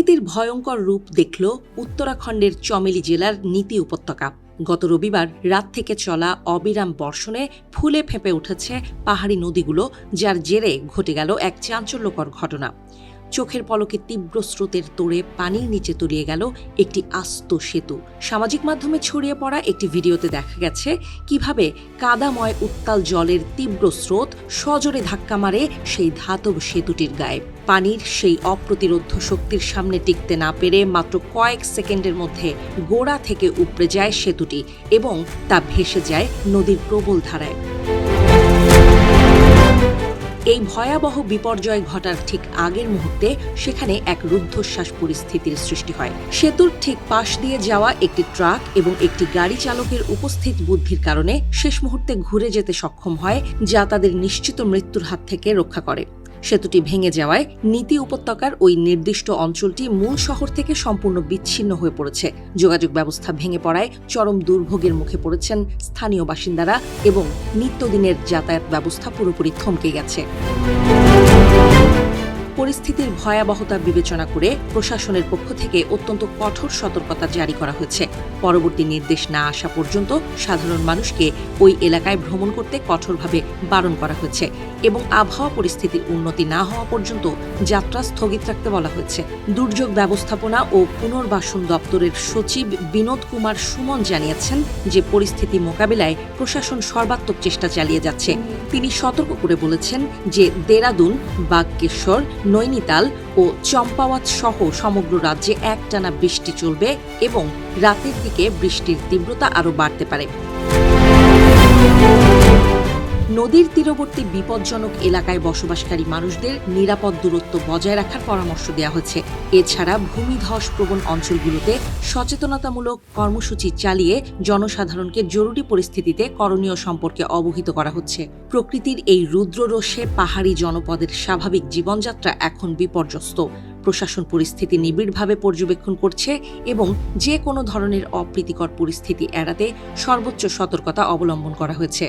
প্রকৃতির ভয়ঙ্কর রূপ দেখল উত্তরাখণ্ডের চমেলি জেলার নীতি উপত্যকা। গত রবিবার রাত থেকে চলা অবিরাম বর্ষণে ফুলে ফেঁপে উঠেছে পাহাড়ি নদীগুলো, যার জেরে ঘটে গেল এক চাঞ্চল্যকর ঘটনা। চোখের পলকে তীব্র স্রোতের তোড়ে পানির নিচে তলিয়ে গেল একটি আস্ত সেতু। সামাজিক মাধ্যমে ছড়িয়ে পড়া একটি ভিডিওতে দেখা গেছে কিভাবে কাদাময় উত্তাল জলের তীব্র স্রোত সজোরে ধাক্কা মারে সেই ধাতব সেতুটির গায়ে। পানির সেই অপ্রতিরোধ্য শক্তির সামনে টিকতে না পেরে মাত্র কয়েক সেকেন্ডের মধ্যে গোড়া থেকে উপড়ে যায় সেতুটি এবং তা ভেসে যায় নদীর প্রবল ধারায়। এই ভয়াবহ বিপর্যয় ঘটার ঠিক আগের মুহূর্তে সেখানে এক রুদ্ধশ্বাস পরিস্থিতির সৃষ্টি হয়। সেতুর ঠিক পাশ দিয়ে যাওয়া একটি ট্রাক এবং একটি গাড়ি চালকের উপস্থিত বুদ্ধির কারণে শেষ মুহূর্তে ঘুরে যেতে সক্ষম হয়, যা তাদের নিশ্চিত মৃত্যুর হাত থেকে রক্ষা করে। সেতুটি ভেঙে যাওয়ায় নীতি উপত্যকার ওই নির্দিষ্ট অঞ্চলটি মূল শহর থেকে সম্পূর্ণ বিচ্ছিন্ন হয়ে পড়েছে। যোগাযোগ ব্যবস্থা ভেঙে পড়ায় চরম দুর্ভোগের মুখে পড়েছেন স্থানীয় বাসিন্দারা এবং নিত্যদিনের যাতায়াত ব্যবস্থা পুরোপুরি থমকে গেছে। পরিস্থিতির ভয়াবহতা বিবেচনা করে প্রশাসনের পক্ষ থেকে অত্যন্ত কঠোর সতর্কতা জারি করা হয়েছে। পরবর্তী নির্দেশ না আসা পর্যন্ত সাধারণ মানুষকে ওই এলাকায় ভ্রমণ করতে কঠোরভাবে বারণ করা হয়েছে এবং আবহাওয়া পরিস্থিতির উন্নতি না হওয়া পর্যন্ত যাত্রা স্থগিত রাখতে বলা হয়েছে। দুর্যোগ ব্যবস্থাপনা ও পুনর্বাসন দপ্তরের সচিব বিনোদ কুমার সুমন জানিয়েছেন যে পরিস্থিতি মোকাবিলায় প্রশাসন সর্বাত্মক চেষ্টা চালিয়ে যাচ্ছে। তিনি সতর্ক করে বলেছেন যে দেরাদুন, বাগকেশ্বর, নৈনিতাল ও চম্পাওয়াত সহ সমগ্র রাজ্যে একটানা বৃষ্টি চলবে এবং রাতের দিকে বৃষ্টির তীব্রতা আরও বাড়তে পারে। নদীর তীরবর্তী বিপজ্জনক এলাকায় বসবাসকারী মানুষদের নিরাপদ দূরত্ব বজায় রাখার পরামর্শ দেওয়া হয়েছে। এছাড়া ভূমিধস প্রবণ অঞ্চলগুলোতে সচেতনতামূলক কর্মসূচি চালিয়ে জনসাধারণকে জরুরি পরিস্থিতিতে করণীয় সম্পর্কে অবহিত করা হচ্ছে। প্রকৃতির এই রুদ্ররোষে পাহাড়ি জনপদের স্বাভাবিক জীবনযাত্রা এখন বিপর্যস্ত। প্রশাসন পরিস্থিতি নিবিড়ভাবে পর্যবেক্ষণ করছে এবং যে কোনো ধরনের অপ্রীতিকর পরিস্থিতি এড়াতে সর্বোচ্চ সতর্কতা অবলম্বন করা হয়েছে।